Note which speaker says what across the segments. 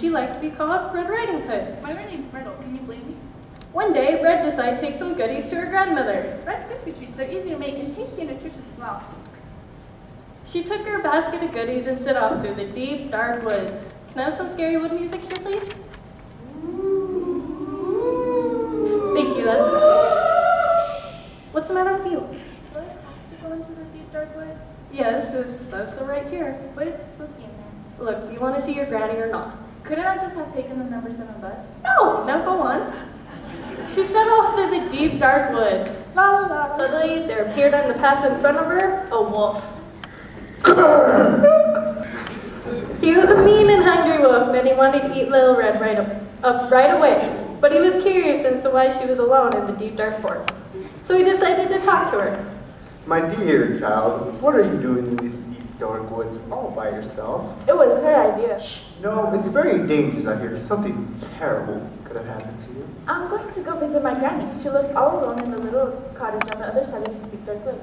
Speaker 1: she like to be called Red Riding Hood.
Speaker 2: My name's Myrtle. Can you believe me?
Speaker 1: One day, Red decided to take some goodies to her grandmother.
Speaker 2: Rice Krispie treats, they're easy to make and tasty and nutritious as well.
Speaker 1: She took her basket of goodies and set off through the deep, dark woods. Can I have some scary wood music here, please? Thank you, that's enough. What's the matter with you?
Speaker 2: Do I have to go into the deep dark woods?
Speaker 1: Yes, it's so right here.
Speaker 2: But it's spooky in there.
Speaker 1: Look, do you want to see your granny or not?
Speaker 2: Couldn't I just have taken the number 7 bus?
Speaker 1: No, now go on. She set off through the deep, dark woods.
Speaker 2: La la la.
Speaker 1: Suddenly, there appeared on the path in front of her a wolf. He was a mean and hungry wolf, and he wanted to eat Little Red right away. But he was curious as to why she was alone in the deep, dark forest. So he decided to talk to her.
Speaker 3: My dear child, what are you doing in these deep, dark woods all by yourself?
Speaker 2: It was her idea.
Speaker 3: No, it's very dangerous out here. Something terrible could have happened to you.
Speaker 2: I'm going to go visit my granny. She lives all alone in the little cottage on the other side of these deep dark woods.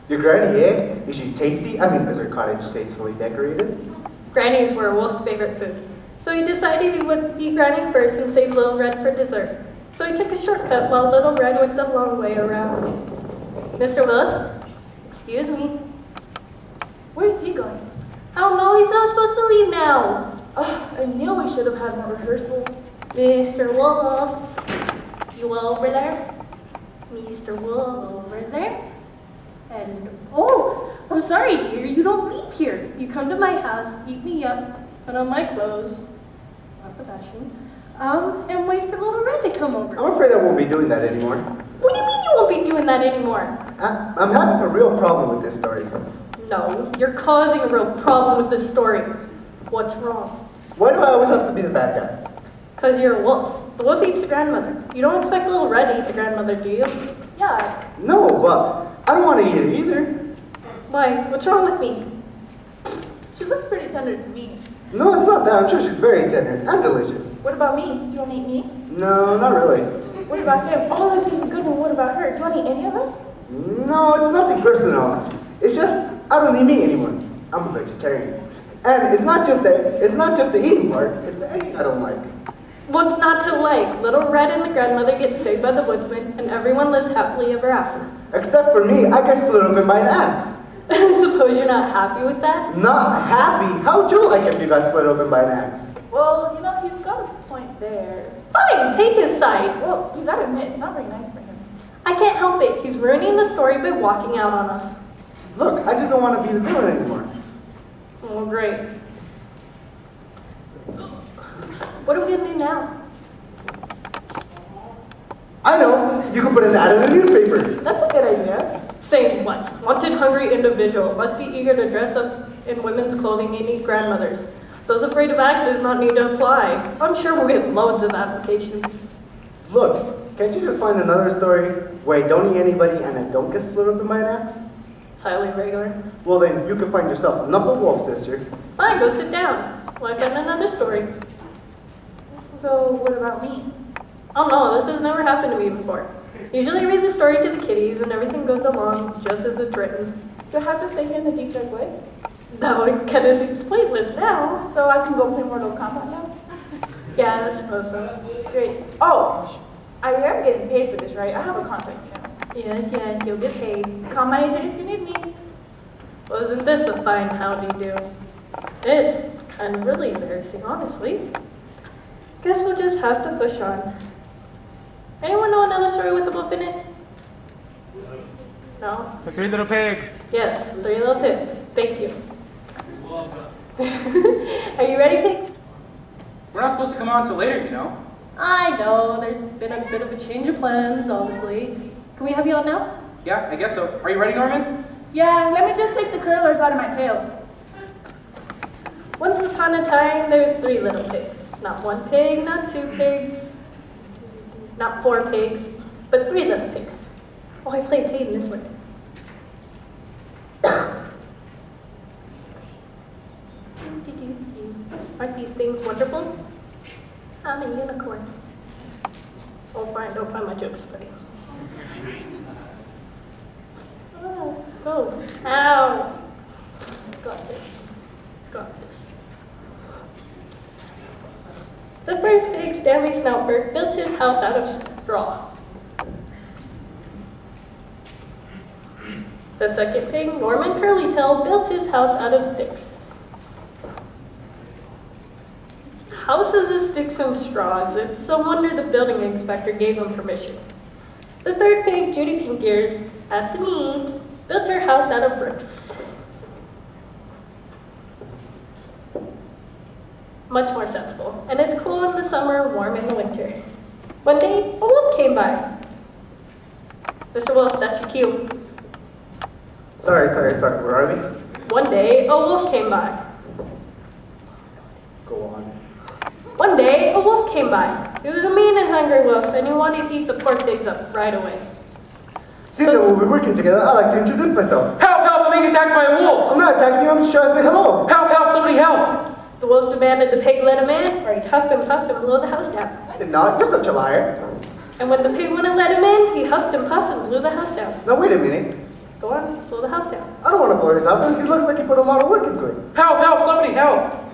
Speaker 3: Your granny, eh? Is she tasty? I mean, is her cottage tastefully decorated?
Speaker 1: Grannies were Wolf's favorite food. So he decided he would eat Granny first and save Little Red for dessert. So he took a shortcut while Little Red went the long way around. Mr. Wolf? Excuse me.
Speaker 2: Where's he going?
Speaker 1: I don't know, he's not supposed to leave now.
Speaker 2: Oh, I knew we should have had more rehearsal.
Speaker 1: Mr. Wolf, you over there? Mr. Wolf over there? And, oh, I'm sorry, dear, you don't leave here. You come to my house, eat me up, put on my clothes, not the fashion, and wait for Little Red to come over.
Speaker 3: I'm afraid I won't be doing that anymore.
Speaker 1: What do you mean you won't be doing that anymore?
Speaker 3: I'm having a real problem with this story.
Speaker 1: No, you're causing a real problem with this story. What's wrong?
Speaker 3: Why do I always have to be the bad guy?
Speaker 1: Because you're a wolf. The wolf eats the grandmother. You don't expect Little Red to eat the grandmother, do you?
Speaker 2: Yeah.
Speaker 3: No, but I don't want to eat it either.
Speaker 1: Why? What's wrong with me?
Speaker 2: She looks pretty tender to me.
Speaker 3: No, it's not that. I'm sure she's very tender and delicious.
Speaker 2: What about me? Do you want to eat me?
Speaker 3: No, not really.
Speaker 2: What about him? Oh, look, he's a good one. What about her? Do you want to eat any of us?
Speaker 3: No, it's nothing personal. It's just I don't eat meat anymore. I'm a vegetarian. And it's not just the eating part, it's the eating I don't like.
Speaker 1: What's not to like? Little Red and the grandmother get saved by the woodsman, and everyone lives happily ever after.
Speaker 3: Except for me, I get split open by an axe.
Speaker 1: I suppose you're not happy with that?
Speaker 3: Not happy? How would you like if you got split open by an axe?
Speaker 2: Well, you know, he's got a point there.
Speaker 1: Fine, take his side.
Speaker 2: Well, you gotta admit, it's not very nice for him.
Speaker 1: I can't help it. He's ruining the story by walking out on us.
Speaker 3: Look, I just don't want to be the villain anymore.
Speaker 1: Oh, great. What are we gonna do now?
Speaker 3: I know, you can put an ad in the newspaper.
Speaker 2: That's a good idea.
Speaker 1: Saying what? Wanted hungry individual. Must be eager to dress up in women's clothing and eat grandmothers. Those afraid of axes not need to apply. I'm sure we'll get loads of applications.
Speaker 3: Look, can't you just find another story where I don't eat anybody and I don't get split open by an axe?
Speaker 1: It's highly regular.
Speaker 3: Well then, you can find yourself a knuckle wolf, sister.
Speaker 1: Fine, go sit down. Well, I found another story.
Speaker 2: So, what about me?
Speaker 1: Oh no, this has never happened to me before. Usually I read the story to the kiddies and everything goes along just as it's written.
Speaker 2: Do I have to stay here in the deep dark woods?
Speaker 1: Though it kind of seems pointless now.
Speaker 2: So I can go play Mortal Kombat now?
Speaker 1: Yeah, I suppose so.
Speaker 2: Great. Oh, I am getting paid for this, right? I have a contract now.
Speaker 1: Yes, you'll get paid.
Speaker 2: Call my agent if you need me.
Speaker 1: Wasn't this a fine howdy do? It's kind of really embarrassing, honestly. Guess we'll just have to push on. Anyone know another story with the wolf in it? No?
Speaker 4: The Three Little Pigs.
Speaker 1: Yes, Three Little Pigs. Thank you. Are you ready, pigs?
Speaker 4: We're not supposed to come on until later, you know.
Speaker 1: I know, there's been a bit of a change of plans, obviously. Can we have you on now?
Speaker 4: Yeah, I guess so. Are you ready, Norman?
Speaker 2: Yeah, let me just take the curlers out of my tail.
Speaker 1: Once upon a time, there was 3 little pigs. Not 1 pig, not 2 pigs, not 4 pigs, but 3 little pigs. Oh, I played paid in this one. Aren't these things wonderful? I'm a unicorn. Oh, fine, don't find my jokes funny. Oh, go. Ow. Got this. Got this. The first pig, Stanley Snoutberg, built his house out of straw. The second pig, Norman Curlytail, built his house out of sticks. Houses of sticks and straws. It's a wonder the building inspector gave him permission. The third pig, Judy Pink Ears, at the meat, built her house out of bricks. Much more sensible. And it's cool in the summer, warm in the winter. One day, a wolf came by. Mr. Wolf, that's your cue.
Speaker 3: Sorry, where are we?
Speaker 1: One day, a wolf came by.
Speaker 3: Go on.
Speaker 1: One day, a wolf came by. He was a mean and hungry wolf, and he wanted to eat the pork pigs up right away.
Speaker 3: Seeing that we'll be working together, I'd like to introduce myself.
Speaker 4: Help, help, I'm being attacked by a wolf.
Speaker 3: I'm not attacking you, I'm just trying to say hello.
Speaker 4: Help, help, somebody help.
Speaker 1: The wolf demanded the pig let him in, or he'd huffed and puffed and blow the house down.
Speaker 3: I did not, you're such a liar.
Speaker 1: And when the pig wouldn't let him in, he huffed and puffed and blew the house down.
Speaker 3: Now wait a minute.
Speaker 1: Go on, blow the house down.
Speaker 3: I don't want to blow his house down. He looks like he put a lot of work into it.
Speaker 4: Help, help, somebody help.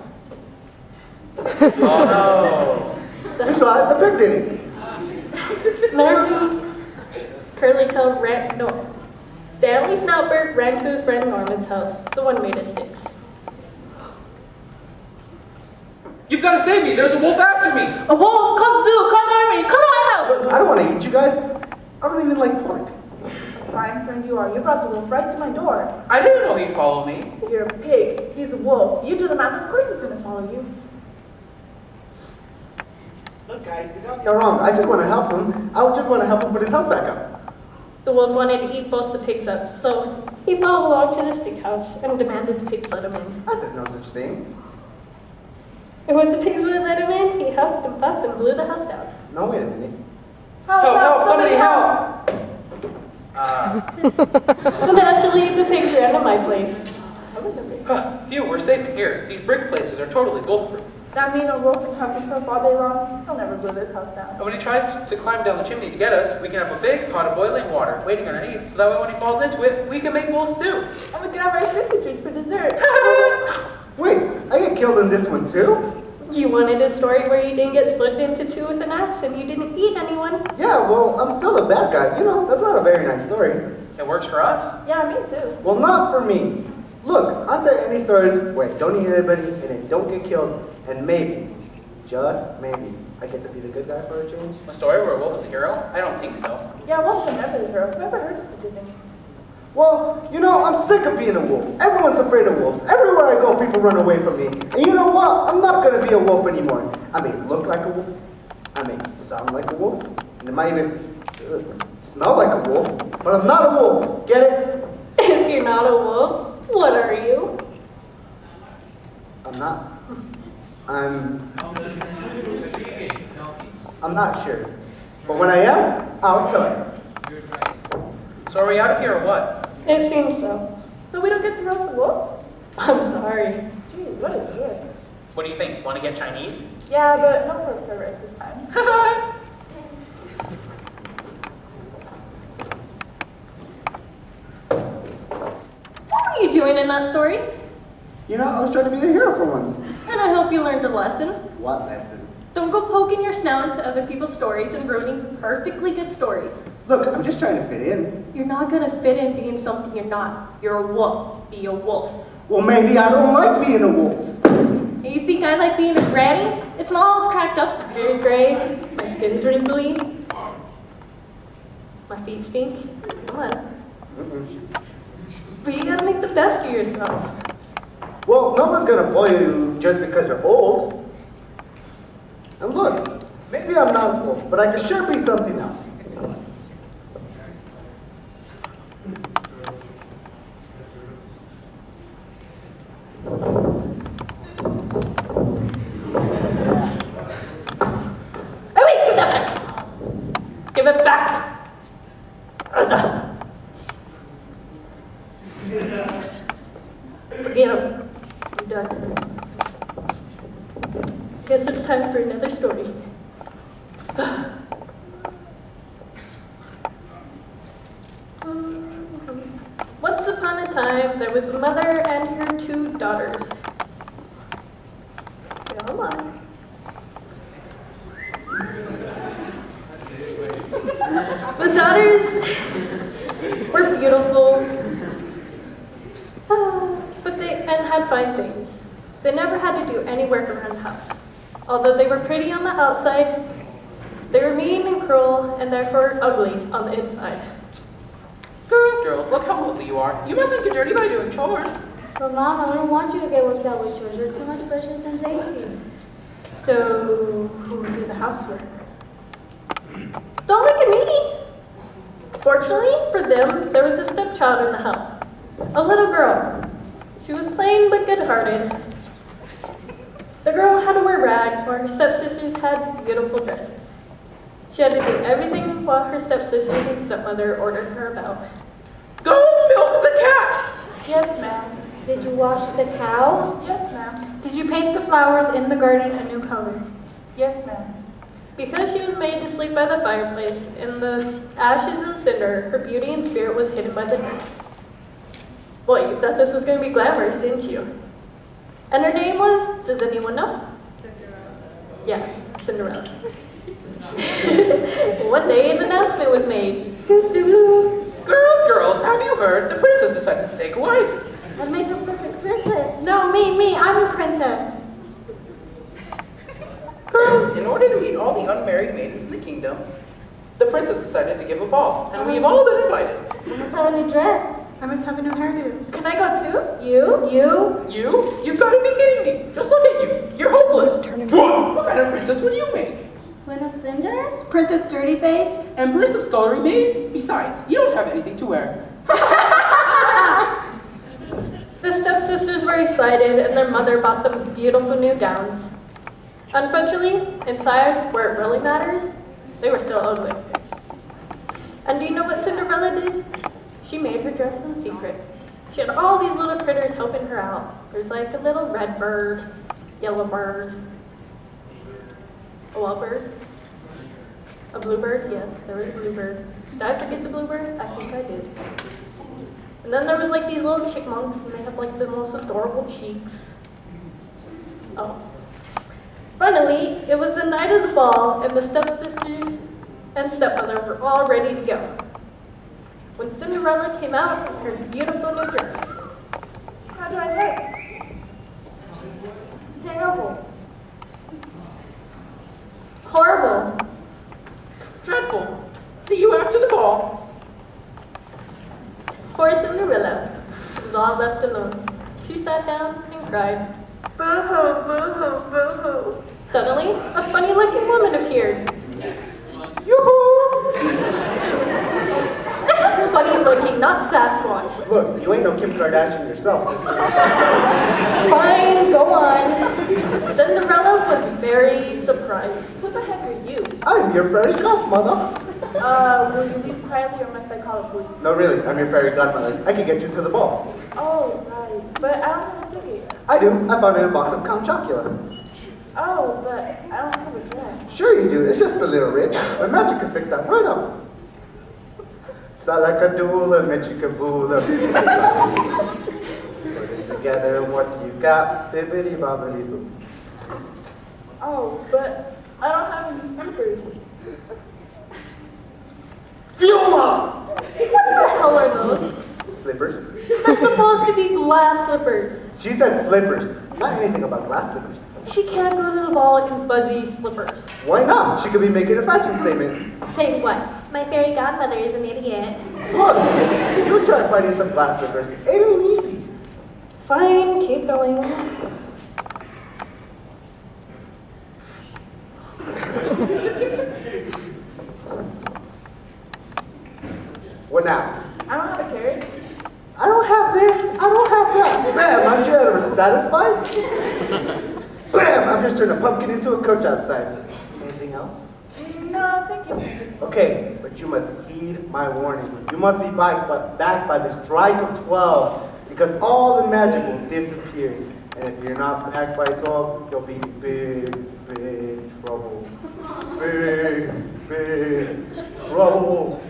Speaker 4: Oh no.
Speaker 3: You saw it, the pig did it.
Speaker 1: Norman Curlytail ran, no. Stanley Snoutberg ran to his friend Norman's house, the one made of sticks.
Speaker 4: You've got to save me, there's a wolf after me.
Speaker 1: A wolf, come through, call the army, come on help!
Speaker 3: I don't want to eat you guys. I don't even like pork.
Speaker 2: Fine friend you are. You brought the wolf right to my door.
Speaker 4: I didn't know he'd follow me.
Speaker 2: You're a pig. He's a wolf. You do the math, of course he's going to follow you.
Speaker 3: Look guys, you're wrong. I just want to help him. I just want to help him put his house back up.
Speaker 1: The wolf wanted to eat both the pigs up, so he followed along to the stick house and demanded the pigs let him in.
Speaker 3: I said no such thing.
Speaker 1: And when the pigs wouldn't let him in, he huffed and puffed and blew the house down.
Speaker 3: No, wait a minute.
Speaker 4: Help, help, somebody help.
Speaker 1: So naturally, the pigs ran to my place.
Speaker 4: Phew, we're safe in here. These brick places are totally bulletproof.
Speaker 2: That mean a wolf can huff and puff all day long? He'll never blow this house down.
Speaker 4: And when he tries to climb down the chimney to get us, we can have a big pot of boiling water waiting underneath, so that way when he falls into it, we can make wolf stew.
Speaker 2: And we can have our crispy treats for dessert.
Speaker 3: Wait, I get killed in this one too?
Speaker 1: You wanted a story where you didn't get split into two with an axe and you didn't eat anyone?
Speaker 3: Yeah, well, I'm still a bad guy. You know, that's not a very nice story.
Speaker 4: It works for us.
Speaker 2: Yeah, me too.
Speaker 3: Well, not for me. Look, aren't there any stories where I don't eat anybody and I don't get killed, and maybe, just maybe, I get to be the good guy for a change?
Speaker 4: A story where a wolf is a hero? I don't think so.
Speaker 2: Yeah, wolves are never the hero. Whoever heard of such a thing?
Speaker 3: Well, you know, I'm sick of being a wolf. Everyone's afraid of wolves. Everywhere I go, people run away from me. And you know what? I'm not going to be a wolf anymore. I may look like a wolf. I may sound like a wolf. And it might even smell like a wolf. But I'm not a wolf. Get it?
Speaker 1: If you're not a wolf, what are you?
Speaker 3: I'm not. I'm not sure. But when I am, I'll tell you.
Speaker 4: So are we out of here or what?
Speaker 1: It seems so.
Speaker 2: So we don't get to roast the wolf?
Speaker 1: I'm sorry.
Speaker 2: Jeez, what a year.
Speaker 4: What do you think? Want to get Chinese?
Speaker 2: Yeah, but no pork for the rest of the time.
Speaker 1: What were you doing in that story?
Speaker 3: You know, I was trying to be the hero for once.
Speaker 1: And I hope you learned a lesson.
Speaker 3: What lesson?
Speaker 1: Don't go poking your snout into other people's stories and ruining perfectly good stories.
Speaker 3: Look, I'm just trying to fit in.
Speaker 1: You're not gonna fit in being something you're not. You're a wolf. Be a wolf.
Speaker 3: Well, maybe I don't like being a wolf.
Speaker 1: And you think I like being a granny? It's not all cracked up. The hair's gray. My skin's wrinkly. My feet stink. Come on. But you gotta make the best of yourself.
Speaker 3: Well, no one's gonna bully you just because you're old. And look, maybe I'm not a wolf, but I could sure be something else.
Speaker 1: Hey, wait, give that back. Give it back. Forget him. I'm done. Guess it's time for another story. Once upon a time, there was a mother and her two daughters. Come on. The daughters were beautiful, but and had fine things. They never had to do any work around the house. Although they were pretty on the outside, they were mean and cruel, and therefore ugly on the inside.
Speaker 4: Girls, look how lovely you are. You mustn't get dirty by doing chores.
Speaker 5: But Mom, I don't want you to get worked out with chores. You're too much pressure since 18.
Speaker 1: So, who would do the housework? Don't look at me! Fortunately for them, there was a stepchild in the house. A little girl. She was plain but good-hearted. The girl had to wear rags while her stepsisters had beautiful dresses. She had to do everything while her stepsisters and stepmother ordered her about.
Speaker 4: Go milk the cat!
Speaker 2: Yes, ma'am.
Speaker 5: Did you wash the cow?
Speaker 2: Yes, ma'am.
Speaker 5: Did you paint the flowers in the garden a new color?
Speaker 2: Yes, ma'am.
Speaker 1: Because she was made to sleep by the fireplace in the ashes and cinder, her beauty and spirit was hidden by the dress. Boy, you thought this was going to be glamorous, didn't you? And her name was, does anyone know? Yeah, Cinderella. One day an announcement was made.
Speaker 4: Girls, have you heard? The princess decided to take a wife.
Speaker 5: I'd make a perfect princess. No, me, I'm the princess.
Speaker 4: Girls, in order to meet all the unmarried maidens in the kingdom, the princess decided to give a ball, and we've all been invited.
Speaker 5: I must have a new dress. I must have a new hairdo.
Speaker 2: Can I go too?
Speaker 5: You?
Speaker 4: You? You've got to be kidding me. Just look at you. You're hopeless. What kind of princess would you make?
Speaker 5: Queen of Cinders? Princess Dirty Face?
Speaker 4: Empress of scullery maids? Besides, you don't have anything to wear.
Speaker 1: The stepsisters were excited and their mother bought them beautiful new gowns. Unfortunately, inside, where it really matters, they were still ugly. And do you know what Cinderella did? She made her dress in secret. She had all these little critters helping her out. There's like a little red bird, yellow bird, a wild bird, a bluebird. Yes, there was a bluebird. Did I forget the bluebird? I think I did. And then there was like these little chipmunks, and they have like the most adorable cheeks. Oh. Finally, it was the night of the ball, and the stepsisters and stepmother were all ready to go. When Cinderella came out in her beautiful new dress.
Speaker 2: How do I look?
Speaker 5: Terrible.
Speaker 1: Horrible.
Speaker 4: Dreadful. See you after the ball.
Speaker 1: Poor Cinderella. She was all left alone. She sat down and cried. Boo-hoo, boo-hoo, boo-hoo. Suddenly, a funny-looking woman appeared. Yoo-hoo! Funny-looking, not Sasquatch.
Speaker 3: Look, you ain't no Kim Kardashian yourself, sister.
Speaker 1: Fine, go on. Cinderella was very surprised.
Speaker 2: Who the heck are you?
Speaker 3: I'm your fairy godmother.
Speaker 2: Will you leave quietly or must I call a police?
Speaker 3: No, really, I'm your fairy godmother. I can get you to the ball.
Speaker 2: Oh, right. But I don't have a ticket.
Speaker 3: I do. I found it in a box of Count Chocula.
Speaker 2: Oh, but I don't have a dress.
Speaker 3: Sure you do. It's just a little rich. But magic can fix that right up. Salakadoola, Michikaboola. Put it together and what you got? Bibbidi bobbidi boo.
Speaker 2: Oh, but I don't have any slippers.
Speaker 3: Fiona!
Speaker 1: What the hell are those?
Speaker 3: Slippers?
Speaker 1: They're supposed to be glass slippers.
Speaker 3: She said slippers. Not anything about glass slippers.
Speaker 1: She can't go to the ball in fuzzy slippers.
Speaker 3: Why not? She could be making a fashion statement.
Speaker 1: Say what? My fairy godmother is an idiot.
Speaker 3: Look, you try finding some glass slippers. It ain't easy.
Speaker 1: Fine, keep going.
Speaker 3: What now?
Speaker 2: I don't have a carriage.
Speaker 3: I don't have this. I don't have that. Bam, aren't you ever satisfied? Bam, I'm just turning a pumpkin into a coach outside. Anything else?
Speaker 2: No, thank you.
Speaker 3: Okay, but you must heed my warning. You must be back by the strike of 12, because all the magic will disappear. And if you're not back by 12, you'll be in big trouble. Big trouble.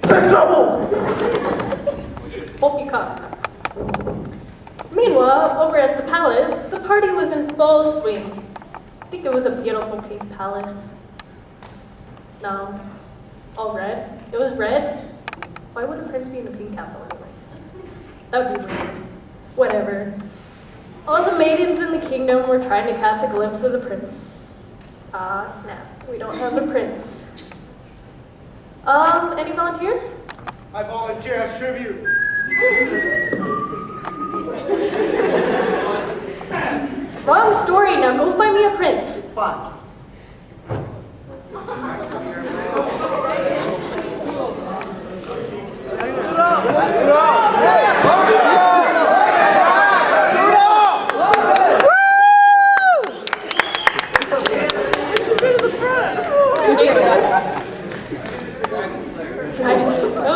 Speaker 3: Big trouble!
Speaker 1: Hope you come. Meanwhile, over at the palace, the party was in full swing. I think it was a beautiful pink palace. No. All red? It was red? Why would a prince be in a pink castle anyways? That would be weird. Whatever. All the maidens in the kingdom were trying to catch a glimpse of the prince. Ah, snap. We don't have the prince. Any volunteers?
Speaker 3: I volunteer as tribute.
Speaker 1: Wrong story. Now go find me a prince.
Speaker 3: Fine.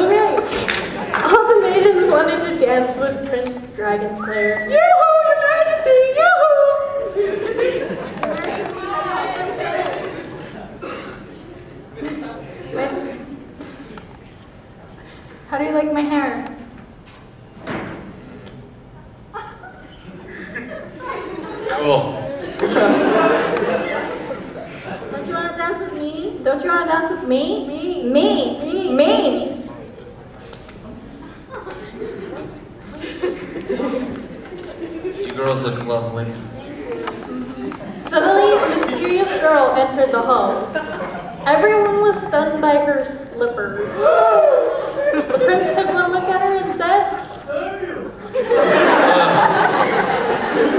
Speaker 1: Okay. All the maidens wanted to dance with Prince Dragon Slayer. Yoo-hoo, Your Majesty! Yoo-hoo!
Speaker 5: How do you like my hair?
Speaker 6: Cool.
Speaker 5: Don't you want to dance with me?
Speaker 1: Don't you want to dance with me?
Speaker 5: Me.
Speaker 1: Me. Me.
Speaker 6: You girls look lovely.
Speaker 1: Suddenly, a mysterious girl entered the hall. Everyone was stunned by her slippers. The prince took one look at her and said,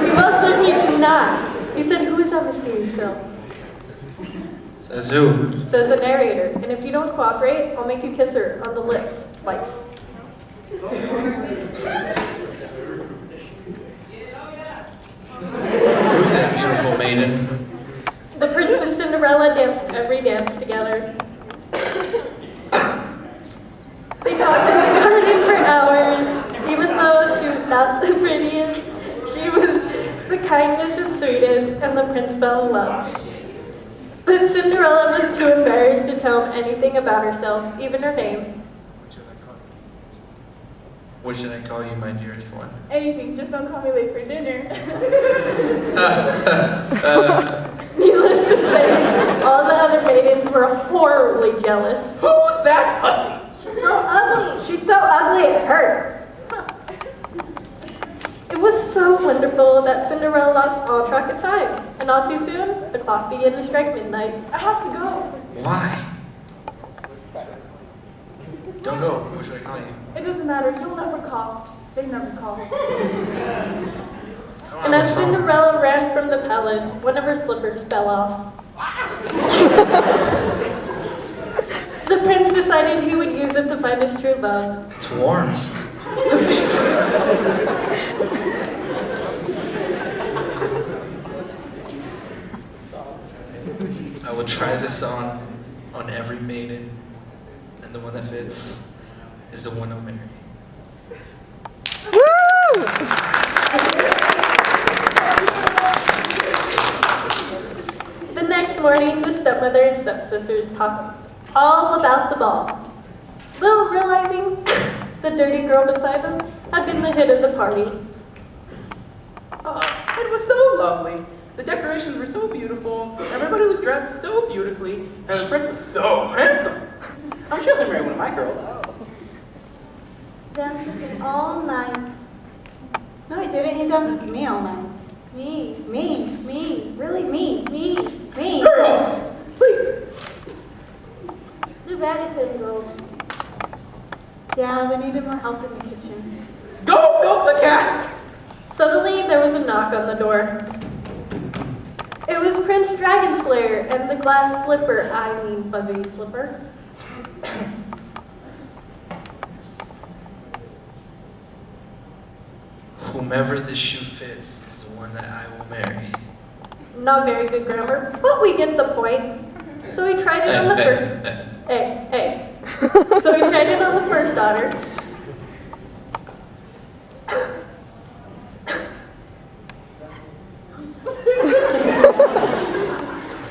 Speaker 1: he must have he did not. He said, who is that mysterious girl?
Speaker 6: Says who?
Speaker 1: Says the narrator. And if you don't cooperate, I'll make you kiss her on the lips twice.
Speaker 6: Who's that beautiful maiden?
Speaker 1: The prince and Cinderella danced every dance together. They talked in the garden for hours. Even though she was not the prettiest, she was the kindest and sweetest, and the prince fell in love. But Cinderella was too embarrassed to tell him anything about herself, even her name.
Speaker 6: What should I call you, my dearest one?
Speaker 2: Anything, just don't call me late for dinner.
Speaker 1: Needless to say, all the other maidens were horribly jealous.
Speaker 4: Who's that hussy?
Speaker 5: She's so ugly.
Speaker 1: She's so ugly it hurts. It was so wonderful that Cinderella lost all track of time. And not too soon, the clock began to strike midnight.
Speaker 2: I have to go.
Speaker 6: Why? Don't go. What should I call you?
Speaker 2: It doesn't matter. You'll never call. They never call.
Speaker 1: And as Cinderella ran from the palace, one of her slippers fell off. The prince decided he would use it to find his true love.
Speaker 6: It's warm. I will try this on every maiden, and the one that fits is the one I'll marry.
Speaker 1: The next morning, the stepmother and stepsisters talked all about the ball. Little realizing the dirty girl beside them had been the hit of the party.
Speaker 4: It was so lovely. The decorations were so beautiful. Everybody was dressed so beautifully. And the prince was so handsome. I'm sure he'll marry one of my girls.
Speaker 5: Danced with me all night.
Speaker 7: No, he didn't. He danced with me all night.
Speaker 5: Me.
Speaker 7: Me. Really? Me.
Speaker 5: Me.
Speaker 4: Girls! Please!
Speaker 5: Too bad he couldn't go.
Speaker 7: Yeah, they needed more help in the kitchen.
Speaker 4: Go milk the cat!
Speaker 1: Suddenly, there was a knock on the door. It was Prince Dragon Slayer and the glass slipper, I mean fuzzy slipper.
Speaker 6: Whomever this shoe fits is the one that I will marry.
Speaker 1: Not very good grammar, but we get the point. So he tried it on the first. Hey. So he tried it on the first daughter.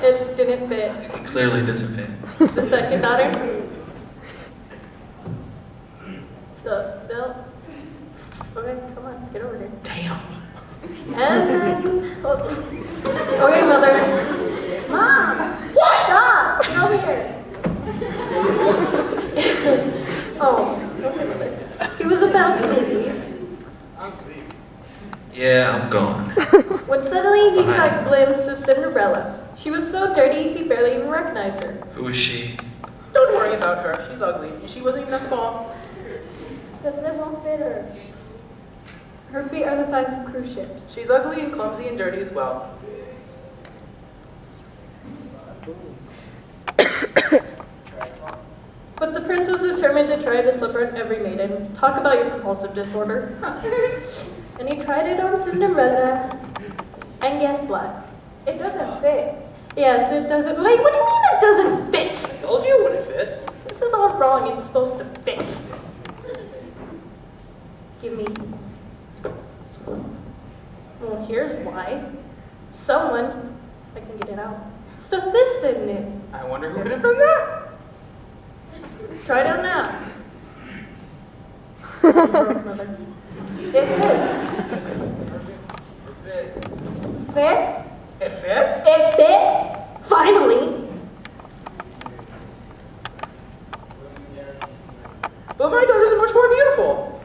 Speaker 1: It didn't fit.
Speaker 6: It clearly doesn't fit.
Speaker 1: The second daughter. No. Okay, come on, get over here.
Speaker 6: Damn.
Speaker 1: And okay, mother.
Speaker 5: Mom!
Speaker 1: Stop! Get
Speaker 6: Jesus.
Speaker 1: over here.
Speaker 6: Yeah, I'm gone.
Speaker 1: When suddenly he
Speaker 6: Bye.
Speaker 1: caught a glimpse of Cinderella. She was so dirty he barely even recognized her.
Speaker 6: Who is she?
Speaker 4: Don't worry about her. She's ugly, and she wasn't even that tall.
Speaker 5: The slip won't fit her.
Speaker 7: Her feet are the size of cruise ships.
Speaker 4: She's ugly and clumsy and dirty as well.
Speaker 1: But the prince was determined to try the slipper on every maiden. Talk about your compulsive disorder. And he tried it on Cinderella. And guess what?
Speaker 2: It doesn't fit.
Speaker 1: Yes, it doesn't. Wait, what do you mean it doesn't fit?
Speaker 4: I told you it wouldn't fit.
Speaker 1: This is all wrong. It's supposed to fit. Give me. Well, here's why. Someone, if I can get it out, stuck this in it.
Speaker 4: I wonder who could have done that.
Speaker 1: Try it out now. Mother.
Speaker 2: It fits. Fits?
Speaker 4: It fits?
Speaker 1: It fits! Finally!
Speaker 4: But my daughters are much more beautiful.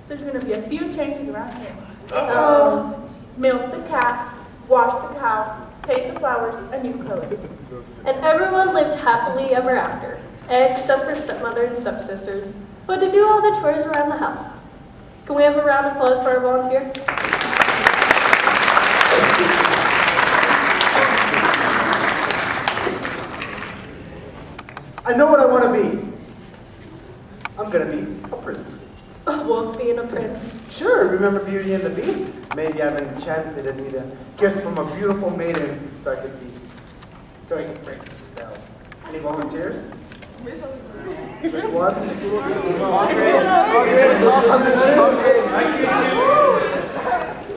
Speaker 2: There's going to be a few changes around here.
Speaker 1: Uh-oh.
Speaker 2: Milk the cat, wash the cow, paint the flowers a new color.
Speaker 1: And everyone lived happily ever after, except for stepmother and stepsisters, who had to do all the chores around the house. Can we have a round of applause for our volunteer?
Speaker 3: I know what I want to be. I'm gonna be a prince.
Speaker 1: A wolf being a prince.
Speaker 3: Sure, remember Beauty and the Beast? Maybe I'm enchanted and need a gift from a beautiful maiden so I could break the spell. Any volunteers? Just one?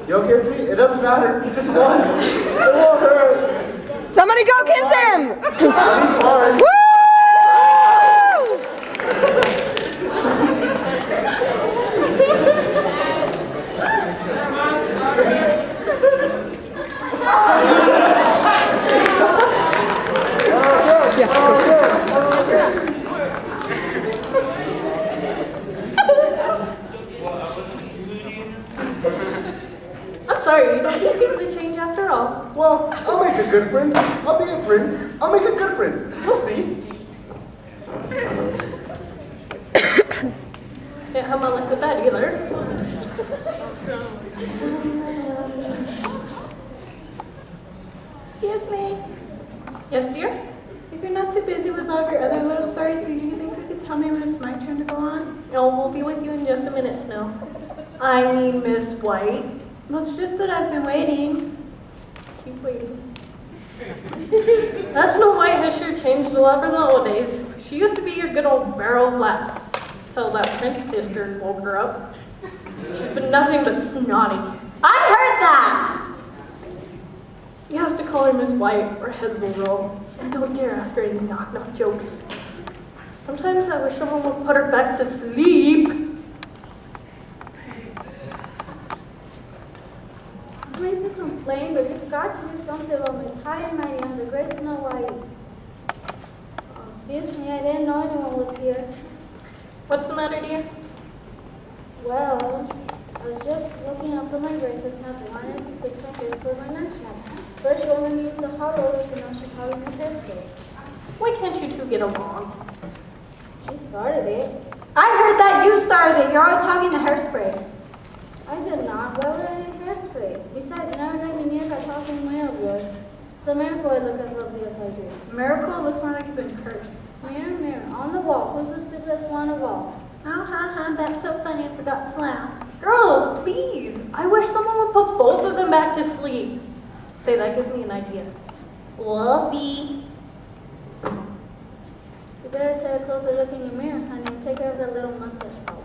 Speaker 3: You'll kiss me? It doesn't matter. Just one. It won't hurt.
Speaker 8: Somebody go kiss him!
Speaker 3: At least one.
Speaker 8: Woo!
Speaker 1: I'm sorry, you don't seem to change after all.
Speaker 3: Well, I'll make a good prince. I'll be a prince. I'll make a good prince. You'll see.
Speaker 1: Can't have my luck with that either.
Speaker 7: Excuse me.
Speaker 1: Yes, dear?
Speaker 7: If you're not too busy with all of your other little stories, do you think you could tell me when it's my turn to go on?
Speaker 1: Oh, we'll be with you in just a minute, Snow. I mean, Miss White.
Speaker 7: Well, it's just that I've been waiting.
Speaker 1: Keep waiting. That Snow White has sure changed a lot from the old days. She used to be your good old barrel of laughs, till that prince kissed her and woke her up. She's been nothing but snotty.
Speaker 5: I heard that!
Speaker 1: You have to call her Miss White, or heads will roll. And don't dare ask her any knock-knock jokes. Sometimes I wish someone would put her back to sleep.
Speaker 5: I'm going to complain, but you've got to do something about Miss High and Mighty and the Great Snow White. Oh, excuse me, I didn't know anyone was here.
Speaker 1: What's the matter, dear?
Speaker 5: Well, I was just looking up for my breakfast and I wanted to fix my hair for my lunchtime. First, she only used the hot rollers, and now she's having the hairspray.
Speaker 1: Why can't you two get along?
Speaker 5: She started it.
Speaker 7: I heard that you started it. You're always hogging the hairspray.
Speaker 5: I did not. Why would I need hairspray? Besides, you never let me near that talking way of yours. It's a miracle I look as lovely as I do.
Speaker 7: Miracle looks more like you've been cursed.
Speaker 5: Mirror, mirror, on the wall, who's the stupidest one of all?
Speaker 7: Oh, ha, that's so funny. I forgot to laugh.
Speaker 1: Girls, please. I wish someone would put both of them back to sleep. Say, that gives me an idea. Wolfie.
Speaker 5: You better take a closer look in your mirror, honey, and take care of that little mustache problem.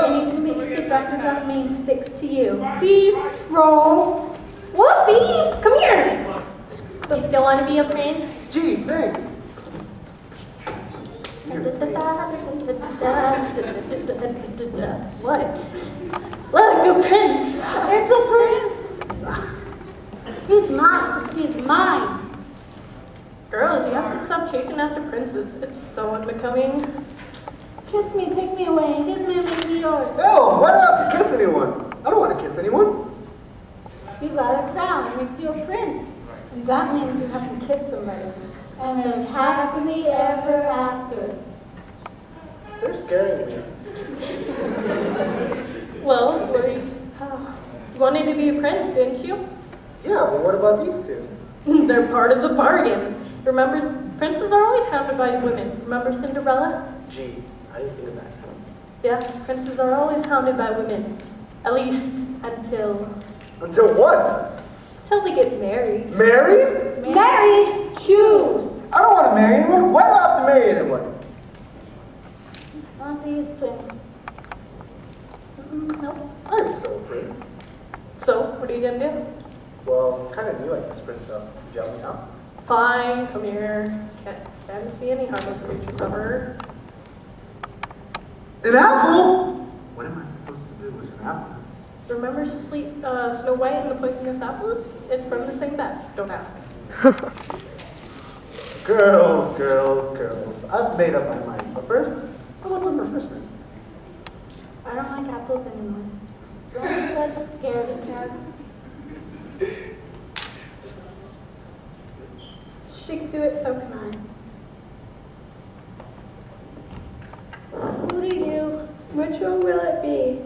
Speaker 7: Anything that you say bounces off me and sticks to you.
Speaker 1: Be strong. Wolfie, come here. You still want to be a prince?
Speaker 3: Gee, thanks. your face.
Speaker 1: What? Look, a prince!
Speaker 5: It's a prince. He's mine.
Speaker 1: He's mine. Girls, you have to stop chasing after princes. It's so unbecoming.
Speaker 7: Kiss me, take me away.
Speaker 5: Kiss me and make me yours.
Speaker 3: No, why do I have to kiss anyone? I don't want to kiss anyone.
Speaker 5: You got a crown. It makes you a prince.
Speaker 7: And that means you have to kiss somebody.
Speaker 5: And live happily ever after.
Speaker 3: They're scaring me.
Speaker 1: Well, you wanted to be a prince, didn't you?
Speaker 3: Yeah, but what about these two?
Speaker 1: They're part of the bargain. Remember, princes are always hounded by women. Remember Cinderella?
Speaker 3: Gee, I didn't think of that.
Speaker 1: Yeah, princes are always hounded by women. At least until
Speaker 3: Until what?
Speaker 1: they get married.
Speaker 3: Married?
Speaker 5: Marry, choose.
Speaker 3: I don't want to marry anyone. Why do I have to marry anyone?
Speaker 5: Want these prince?
Speaker 1: Nope.
Speaker 3: I'm so a prince.
Speaker 1: So, what are you gonna do?
Speaker 3: Well, kind of new at this prince stuff. Could you help me out?
Speaker 1: Fine, come here. Can't stand to see any harmless creatures ever.
Speaker 3: An apple? What am I supposed to do with an apple?
Speaker 1: Remember Snow White and the poisonous apples? It's from the same batch. Don't ask.
Speaker 3: Girls, girls, girls. I've made up my mind. But first, I want some refreshment.
Speaker 5: I don't like apples anymore. Don't be such a scaredy cat.
Speaker 7: She could do it, so can
Speaker 5: Who do you?
Speaker 7: I. Which one will it be?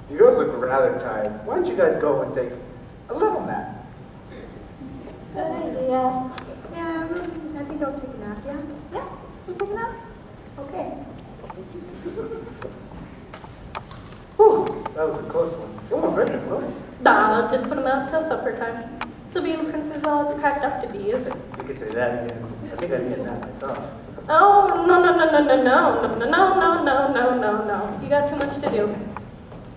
Speaker 3: You girls look rather tired. Why don't you guys go and take a little nap?
Speaker 5: Good idea.
Speaker 7: Yeah, I think I'll take a nap, yeah? Yeah? Who's taking a nap? Okay.
Speaker 3: Whew, that was a close one. It went better than mine.
Speaker 1: Nah, just put them out till supper time. So being a prince is all it's cracked up to be, is it?
Speaker 3: You can say that again. I think I need a nap myself.
Speaker 1: Oh, no. You got too much to do.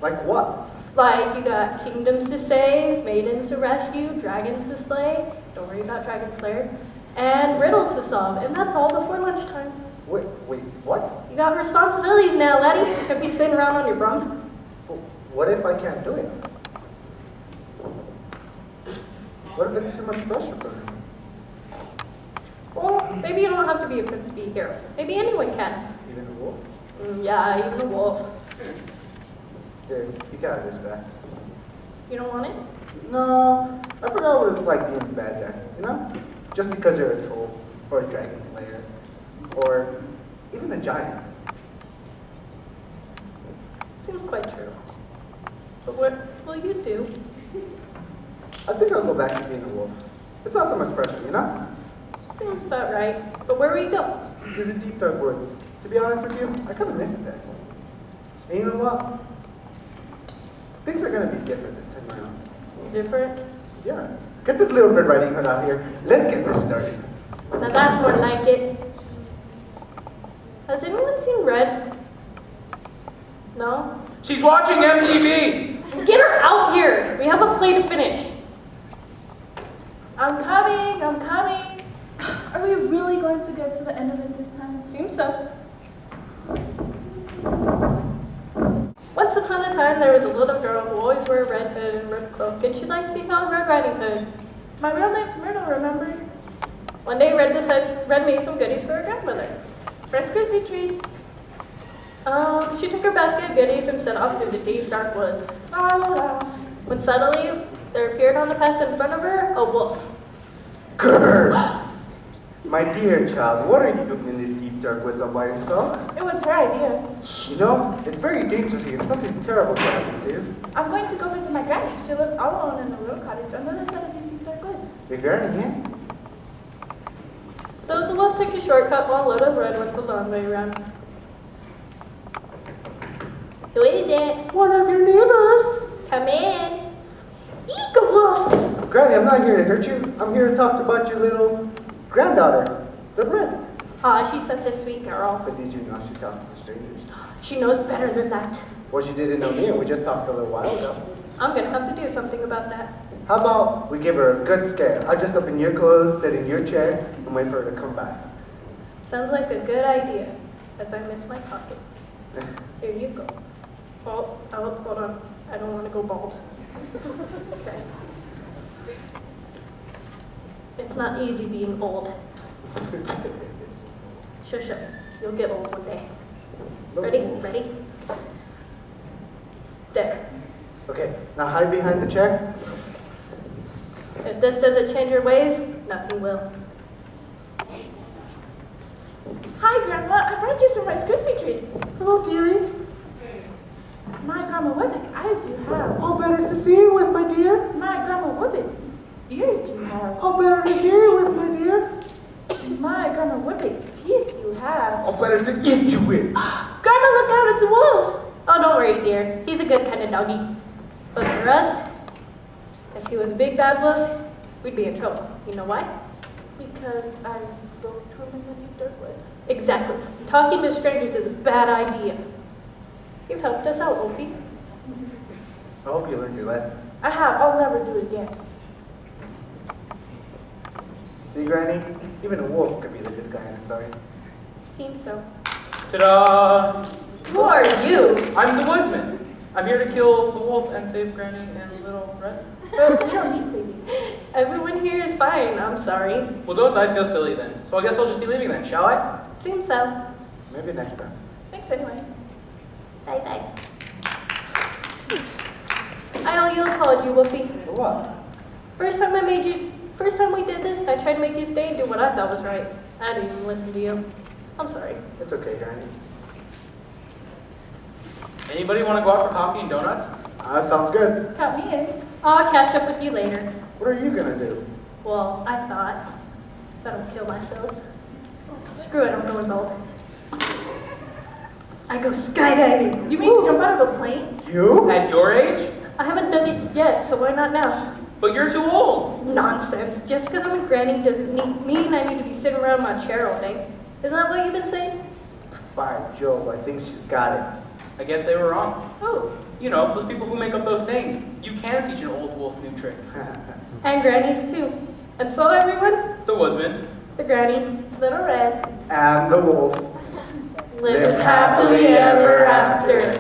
Speaker 3: Like what?
Speaker 1: Like, you got kingdoms to save, maidens to rescue, dragons to slay. Don't worry about Dragon Slayer. And riddles to solve, and that's all before lunchtime.
Speaker 3: Wait, what?
Speaker 1: You got responsibilities now, laddie. Can't be sitting around on your brum.
Speaker 3: What if I can't do it? What if it's too much pressure for me?
Speaker 1: Well, maybe you don't have to be a prince to be a hero. Maybe anyone can.
Speaker 3: Even a wolf?
Speaker 1: Yeah, even a wolf.
Speaker 3: Here, you got this back.
Speaker 1: You don't want it?
Speaker 3: No, I forgot what it's like being a bad guy, you know? Just because you're a troll, or a dragon slayer, or even a giant.
Speaker 1: Seems quite true. But what will you do?
Speaker 3: I think I'll go back to being a wolf. It's not so much pressure, you know?
Speaker 1: Seems about right. But where will you go?
Speaker 3: To the deep dark woods. To be honest with you, I kind of miss it there. And you know what? Things are going to be different this time around.
Speaker 1: Different?
Speaker 3: Yeah. Get this little Red Riding Hood out here. Let's get this started.
Speaker 1: Now that's more like it. Has anyone seen Red? No?
Speaker 4: She's watching MTV.
Speaker 1: Get her out here! We have a play to finish.
Speaker 2: I'm coming. Are we really going to get to the end of it this time?
Speaker 1: Seems so. Once upon a time, there was a little girl who always wore a red hood and red cloak, and she liked to be called Red Riding Hood.
Speaker 2: My real name's Myrtle, remember?
Speaker 1: One day, Red made some goodies for her grandmother.
Speaker 2: Rice Krispie treats.
Speaker 1: She took her basket of goodies and set off through the deep, dark woods.
Speaker 2: La la la.
Speaker 1: When suddenly, there appeared on the path in front of her a wolf.
Speaker 3: Grrr! My dear child, what are you doing in this deep dark woods all by yourself?
Speaker 2: It was her idea.
Speaker 3: You know, it's very dangerous here. Something terrible could happen to you.
Speaker 2: I'm going to go visit my granny. She lives all alone in the little cottage on the other side of these deep dark woods.
Speaker 3: Your granny, yeah?
Speaker 1: So the wolf took a shortcut while little Red went the long way around. Who is it?
Speaker 3: One of your neighbors.
Speaker 1: Come in. Eek, a wolf!
Speaker 3: Granny, I'm not here to hurt you. I'm here to talk about your little granddaughter, the Red.
Speaker 1: Aw, she's such a sweet girl.
Speaker 3: But did you know she talks to strangers?
Speaker 1: She knows better than that.
Speaker 3: Well, she didn't know me, and we just talked a little while ago.
Speaker 1: I'm gonna have to do something about that.
Speaker 3: How about we give her a good scare? I'll dress up in your clothes, sit in your chair, and wait for her to come back.
Speaker 1: Sounds like a good idea. as I miss my pocket. Here you go. Oh, hold on. I don't want to go bald. Okay. It's not easy being old. Shush up. You'll get old one day. Ready? Ready? There.
Speaker 3: Okay, now hide behind the chair.
Speaker 1: If this doesn't change your ways, nothing will.
Speaker 2: Hi, Grandma. I brought you some Rice Krispie treats.
Speaker 3: Hello, dearie.
Speaker 2: My Grandma, what big eyes you have.
Speaker 3: All better to see you with, my dear.
Speaker 2: My Grandma, what big ears do you have.
Speaker 3: All better to hear you with, my dear.
Speaker 2: My Grandma, what big teeth you have.
Speaker 3: All better to eat you with.
Speaker 2: Grandma, look out, it's a wolf.
Speaker 1: Oh, don't worry, dear. He's a good kind of doggy. But for us, if he was a big bad wolf, we'd be in trouble. You know why?
Speaker 2: Because I spoke to him in the deep dark wood.
Speaker 1: Exactly. Talking to strangers is a bad idea. You've helped us out, Wolfie.
Speaker 3: I hope you learned your lesson.
Speaker 2: I have. I'll never do it again.
Speaker 3: See, Granny? Even a wolf could be the good guy in a story.
Speaker 1: Seems so.
Speaker 4: Ta-da!
Speaker 1: Who are you?
Speaker 4: I'm the woodsman. I'm here to kill the wolf and save Granny and little Red.
Speaker 2: But we don't need baby.
Speaker 1: Everyone here is fine. I'm sorry.
Speaker 4: Well, don't I feel silly then? So I guess I'll just be leaving then, shall I?
Speaker 1: Seems so.
Speaker 3: Maybe next time.
Speaker 2: Thanks anyway.
Speaker 1: Bye-bye. I owe you an apology, Wolfie.
Speaker 3: For what?
Speaker 1: First time we did this, I tried to make you stay and do what I thought was right. I didn't even listen to you. I'm sorry.
Speaker 3: It's okay, Granny.
Speaker 4: Anybody want to go out for coffee and donuts?
Speaker 3: Sounds good.
Speaker 2: Count me in.
Speaker 1: I'll catch up with you later.
Speaker 3: What are you gonna do?
Speaker 1: Well, I thought that I'll kill myself. Screw it, I'm going bald. I go skydiving.
Speaker 2: You mean jump out of a plane?
Speaker 3: You?
Speaker 4: At your age?
Speaker 1: I haven't done it yet, so why not now?
Speaker 4: But you're too old.
Speaker 1: Nonsense. Just because I'm a granny doesn't mean I need to be sitting around my chair all day. Isn't that what you've been saying?
Speaker 3: By Jove, I think she's got it.
Speaker 4: I guess they were wrong.
Speaker 2: Who?
Speaker 4: You know, those people who make up those sayings. You can teach an old wolf new tricks.
Speaker 1: And grannies too. And so everyone,
Speaker 4: The woodsman.
Speaker 1: the granny,
Speaker 2: Little Red.
Speaker 3: And the wolf.
Speaker 1: live happily ever after.